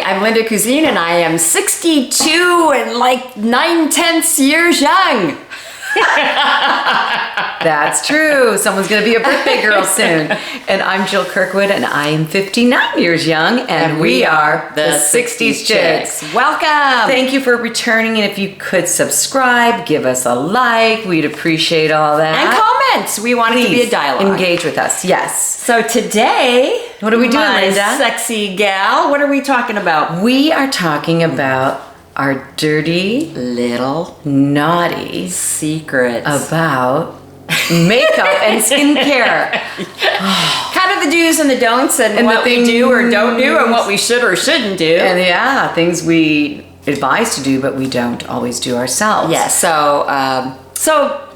I'm Linda Cousine, and I am 62 and like 9/10 years young. That's true. Someone's going to be a birthday girl soon. And I'm Jill Kirkwood, and I am 59 years young, and we are the Sixties Chicks. Welcome. Thank you for returning, and if you could subscribe, give us a like, we'd appreciate all that. And comments. We want it to be a dialogue. Engage with us, yes. So today, what are we doing, my Linda? sexy gal, what are we talking about? We are talking about our dirty, Little naughty secrets about makeup and skincare. Kind of the do's and the don'ts, and what we do or don't do, and what we should or shouldn't do. And yeah, things we advise to do, but we don't always do ourselves. Yeah, So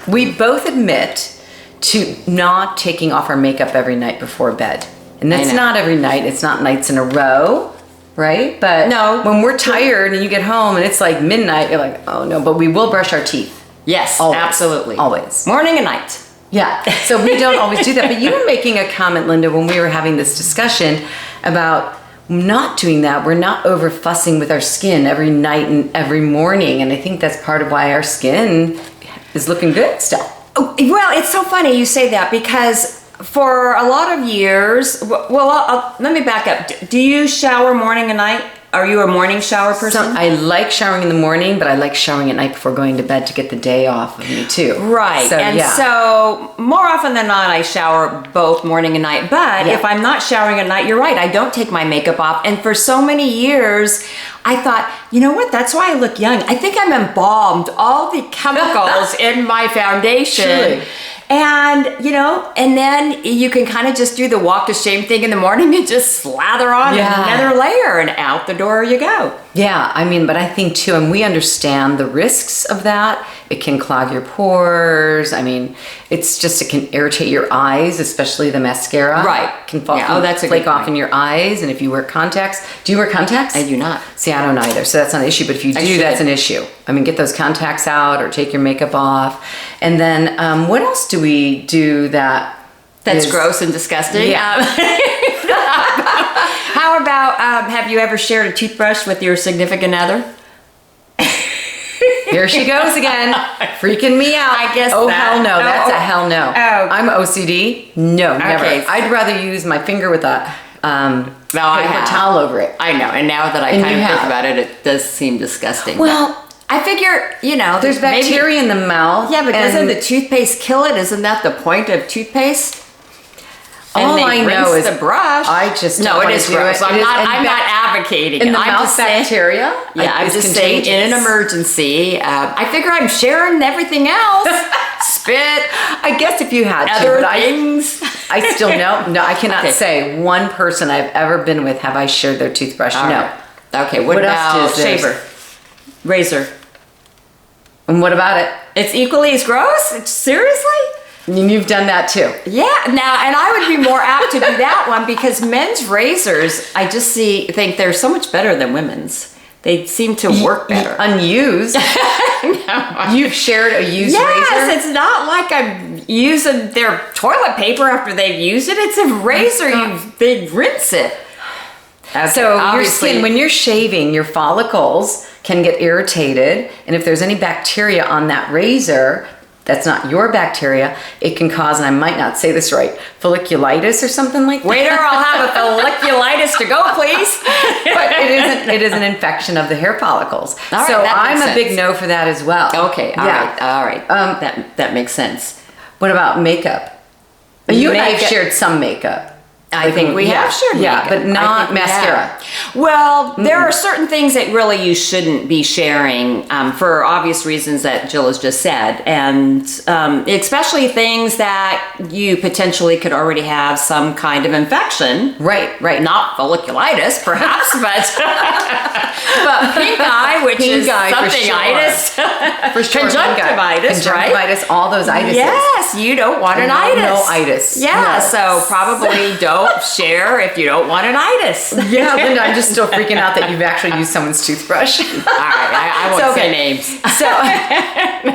we both admit to not taking off our makeup every night before bed. And that's not every night. It's not nights in a row, right? But no, when we're tired and you get home and it's like midnight, you're like, oh no, but we will brush our teeth. Yes, Always. absolutely. Always. Morning and night. Yeah, so we don't always do that. But you were making a comment, Linda, when we were having this discussion about not doing that. We're not over fussing with our skin every night and every morning. And I think that's part of why our skin is looking good still. Oh, well, it's so funny you say that, because for a lot of years, let me back up. Do you shower morning and night? Are you a morning shower person? So I like showering in the morning, but I like showering at night before going to bed to get the day off of me too. Right. So more often than not, I shower both morning and night. But if I'm not showering at night, you're right, I don't take my makeup off. And for so many years, I thought, you know what? That's why I look young. I think I'm embalmed. All the chemicals in my foundation. Truly. And, and then you can kind of just do the walk of shame thing in the morning and just slather on another layer, and out the door you go. Yeah, I mean, but I think too, and we understand the risks of that. It can clog your pores. I mean, it can irritate your eyes, especially the mascara. Right. Can fall, that's a flake good off point. in your eyes. And if you wear contacts, do you wear contacts? I do not. See, I don't either, so that's not an issue. But if you do, that's an issue. I mean, get those contacts out or take your makeup off. And then what else do we do that's gross and disgusting? Yeah. How about, have you ever shared a toothbrush with your significant other? Here she goes again, freaking me out. I guess hell no, that's a hell no. Oh. I'm OCD. No, never. Okay. I'd rather use my finger with a paper towel over it. I know, and now that I kind of think about it, it does seem disgusting. Well, I figure, there's bacteria in the mouth. Yeah, but doesn't the toothpaste kill it? Isn't that the point of toothpaste? All I know is the brush. I just no, it is gross. I'm not advocating in it. the mouth bacteria. Yeah, I'm just saying in an emergency. I figure I'm sharing everything else. Spit. I guess if you had other things. I still know. No, I cannot say one person I've ever been with have I shared their toothbrush. All no. Right. Okay. What about else is shaver, razor? And what about it? It's equally as gross. Seriously? You've done that too. Yeah, now, and I would be more apt to do that one, because men's razors, I just think they're so much better than women's. They seem to work better. Unused? No. You've shared a used razor? Yes, it's not like I'm using their toilet paper after they've used it. It's a razor, they rinse it. So your skin, when you're shaving, your follicles can get irritated, and if there's any bacteria on that razor, that's not your bacteria, it can cause, and I might not say this right, folliculitis or something like that. Waiter, I'll have a folliculitis to go, please. But it is an infection of the hair follicles. All right, so I'm a big no for that as well. Okay, all right. That makes sense. What about makeup? You and I have shared some makeup. I think we have shared makeup. But not mascara. Well, there are certain things that really you shouldn't be sharing for obvious reasons that Jill has just said. And especially things that you potentially could already have some kind of infection. Right. Not folliculitis, perhaps, but pink eye, which is something-itis. For sure. Conjunctivitis, right? Conjunctivitis, all those itises. Yes, you don't want an itis. No itis. Yeah, so probably don't share if you don't want an itis. Yeah, Linda, I'm just still freaking out that you've actually used someone's toothbrush. All right, I won't say names. So,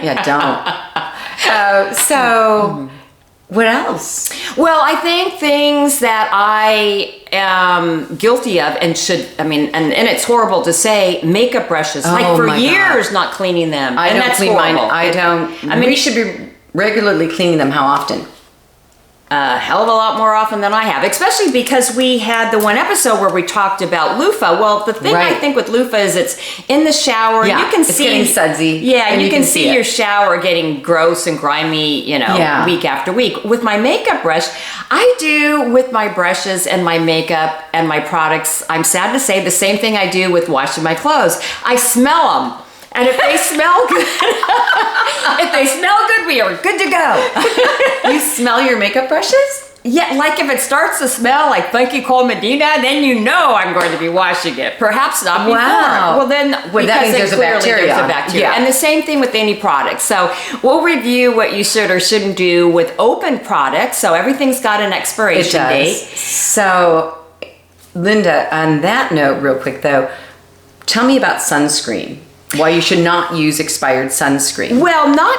yeah, don't. So What else? Well, I think things that I am guilty of and and it's horrible to say, makeup brushes. Like for years not cleaning them. I don't clean mine. I don't. We should be regularly cleaning them. How often? A hell of a lot more often than I have, especially because we had the one episode where we talked about loofah. Well, the thing I think with loofah is it's in the shower. Yeah, you can it's getting sudsy. Yeah, and you can see your shower getting gross and grimy, week after week. With my makeup brush, I do with my brushes and my makeup and my products, I'm sad to say, the same thing I do with washing my clothes. I smell them. And if they smell good, we are good to go. You smell your makeup brushes? Yeah, like if it starts to smell like Funky Cold Medina, then you know I'm going to be washing it. Perhaps not before. Well, then that means there's a bacteria. Yeah. And the same thing with any product. So we'll review what you should or shouldn't do with open products. So everything's got an expiration date. So, Linda, on that note, real quick though, tell me about sunscreen. Why you should not use expired sunscreen. Well, not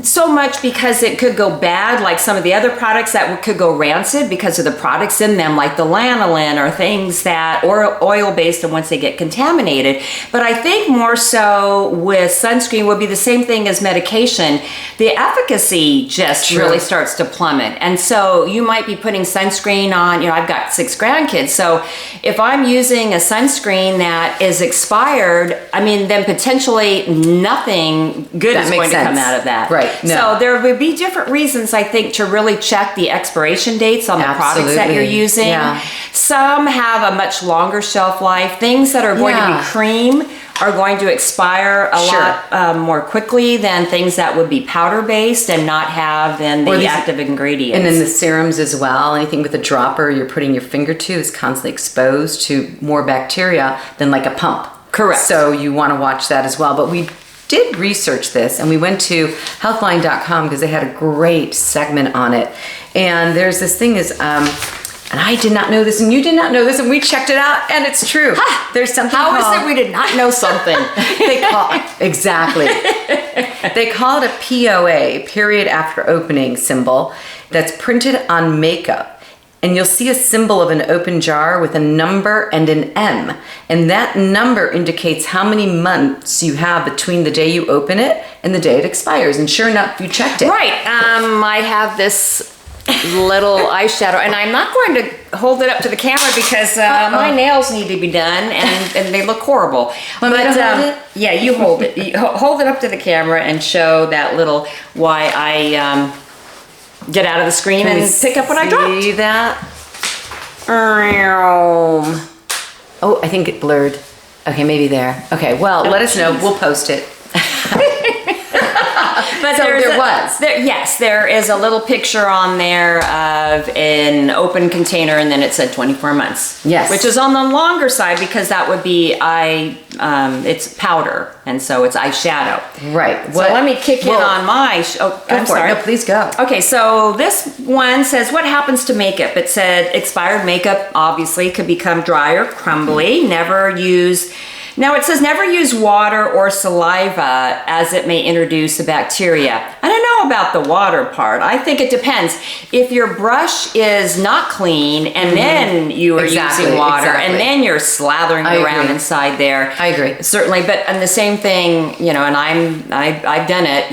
so much because it could go bad, like some of the other products that could go rancid because of the products in them, like the lanolin or things that, or oil-based, and once they get contaminated. But I think more so with sunscreen would be the same thing as medication. The efficacy just really starts to plummet. And so you might be putting sunscreen on, I've got 6 grandkids. So if I'm using a sunscreen that is expired, then potentially nothing good is going to come out of that. Right. No. So there would be different reasons, I think, to really check the expiration dates on the products that you're using. Yeah. Some have a much longer shelf life. Things that are going to be cream are going to expire a lot more quickly than things that would be powder-based and not have then the active ingredients. And then the serums as well. Anything with a dropper you're putting your finger to is constantly exposed to more bacteria than like a pump. Correct. So you want to watch that as well. But we did research this, and we went to healthline.com because they had a great segment on it. And there's this thing and I did not know this, and you did not know this, and we checked it out, and it's true. There's something How is it we did not know something? Exactly. They call it a POA, period after opening symbol, that's printed on makeup. And you'll see a symbol of an open jar with a number and an M. And that number indicates how many months you have between the day you open it and the day it expires. And sure enough, you checked it. Right. I have this little eyeshadow, and I'm not going to hold it up to the camera because my nails need to be done, and they look horrible. Want me to hold it? Yeah, you hold it. You hold it up to the camera and show that little why I get out of the screen and pick up what I dropped. See that? Oh, I think it blurred. Okay, maybe there. Okay, well, let us know. We'll post it. But so there is a little picture on there of an open container, and then it said 24 months. Yes. Which is on the longer side because that would be it's powder, and so it's eyeshadow. Right. So let me kick in on my. I'm sorry. No, please go. Okay, so this one says, what happens to makeup? It said expired makeup obviously could become dry or crumbly. Now it says never use water or saliva as it may introduce a bacteria. I don't know about the water part. I think it depends. If your brush is not clean and then you are using water and then you're slathering around inside there. I agree. Certainly, and the same thing, and I've done it,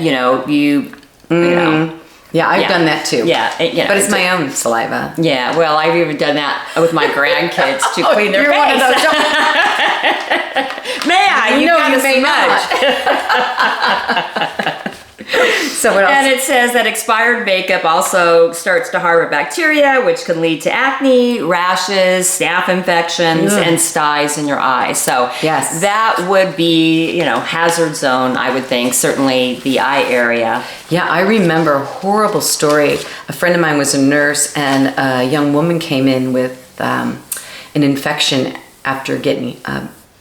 Yeah, I've done that too. Yeah, but it's my own saliva. Yeah, well, I've even done that with my grandkids to clean their face. One of those. May I? You got may not. So what else? And it says that expired makeup also starts to harbor bacteria, which can lead to acne, rashes, staph infections, and styes in your eyes. So that would be, hazard zone, I would think, certainly the eye area. Yeah, I remember a horrible story. A friend of mine was a nurse, and a young woman came in with an infection after getting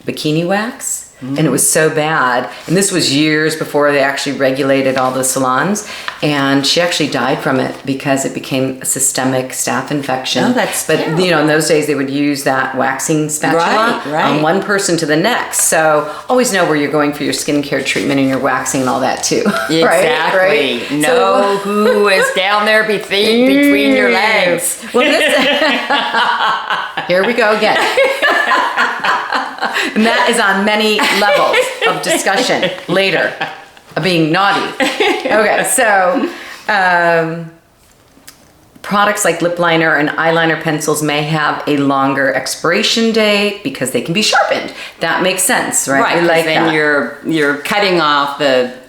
Bikini Wax. and it was so bad. And this was years before they actually regulated all the salons. And she actually died from it because it became a systemic staph infection. Oh, that's terrible. But in those days they would use that waxing spatula on one person to the next. So always know where you're going for your skincare treatment and your waxing and all that too. Exactly. Right? Know who is down there between your legs. Well, here we go again. And that is on many levels of discussion later of being naughty. Okay, so products like lip liner and eyeliner pencils may have a longer expiration date because they can be sharpened. That makes sense, right? Right, like then that. you're cutting off the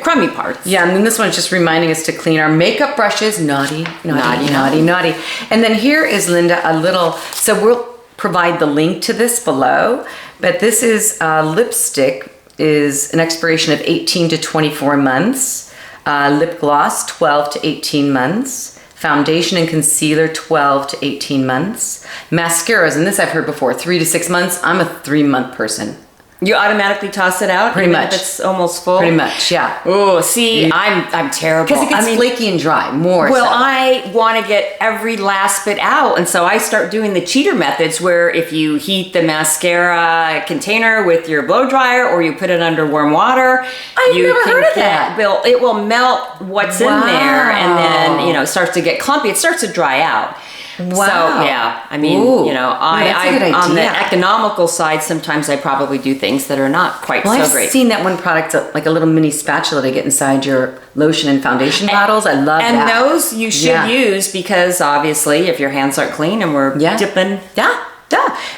crummy parts. Yeah, and then this one's just reminding us to clean our makeup brushes. Naughty. And then here is, Linda, a little, so we'll provide the link to this below, but this is lipstick is an expiration of 18 to 24 months, lip gloss 12 to 18 months, foundation and concealer 12 to 18 months, mascaras, and this I've heard before, 3 to 6 months. I'm a 3-month person. You automatically toss it out? Pretty much. If it's almost full? Pretty much, yeah. Oh, see, I'm terrible. Because it gets flaky and dry more. Well, so. I want to get every last bit out, and so I start doing the cheater methods where if you heat the mascara container with your blow dryer or you put it under warm water, I've never heard of that. It will melt what's in there, and then it starts to get clumpy. It starts to dry out. Wow. So yeah, I mean, that's a good idea. on the economical side, sometimes I probably do things that are not quite so I've great. seen that one product, like a little mini spatula to get inside your lotion and foundation bottles. I love that. And those you should use because obviously if your hands aren't clean and we're dipping. Yeah.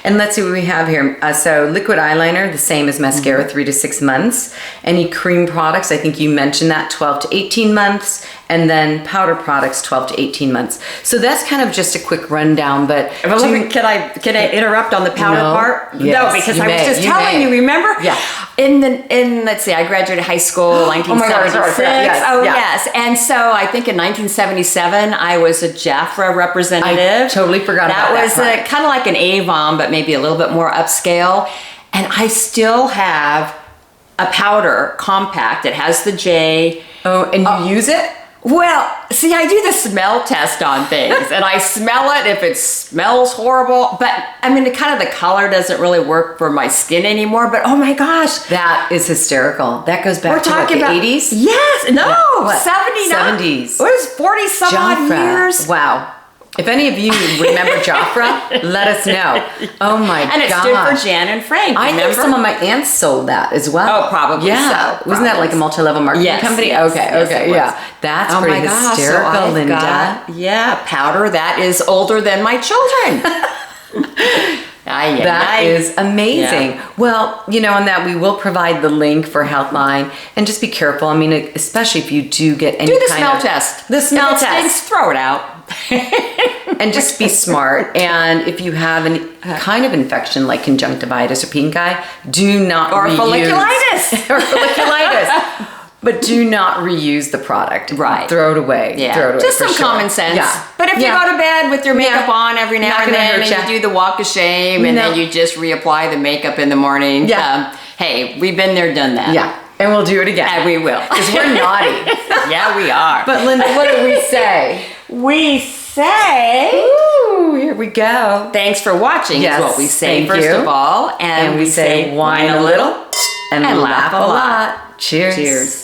And let's see what we have here. So liquid eyeliner, the same as mascara, 3 to 6 months. Any cream products, I think you mentioned that, 12 to 18 months. And then powder products, 12 to 18 months. So that's kind of just a quick rundown, but... Can I interrupt on the powder part? Yes, no, because I was just telling you, remember? Yeah. Let's see, I graduated high school, 1976. Yes. And so I think in 1977, I was a Jafra representative. I totally forgot about that. That was kind of like an Avon, but maybe a little bit more upscale. And I still have a powder compact. It has the J. Oh, and you use it? Well, see, I do the smell test on things, and I smell it if it smells horrible. But I mean, the color doesn't really work for my skin anymore. But oh my gosh, that is hysterical. That goes back to talking the about 80s. Yes, no, What? 70s. It was 40 some odd years. Wow. If any of you remember Jafra, let us know. Oh my god! And it stood for Jan and Frank. I think some of my aunts sold that as well. Oh, probably. Yeah. So. Wasn't that like a multi-level marketing company? Yes, okay, yeah. That's pretty hysterical, Linda. Powder that is older than my children. That is amazing. Yeah. Well, on that we will provide the link for Healthline, and just be careful. I mean, especially if you do get any do the smell test. The smell test. Stinks, throw it out. And just be smart. And if you have any kind of infection like conjunctivitis or pink eye, do not reuse. Folliculitis. Folliculitis. But do not reuse the product. Right. Throw it away. Yeah. Throw it away. Just some common sense. Yeah. But if you go to bed with your makeup on every now and then, and you do the walk of shame, and then you just reapply the makeup in the morning. Yeah. Hey, we've been there, done that. Yeah. And we'll do it again. And we will. Because we're naughty. Yeah, we are. But Linda, what do we say? We say... Ooh, here we go. Thanks for watching is what we say, first of all. And we say whine a little and laugh a lot. Cheers. Cheers.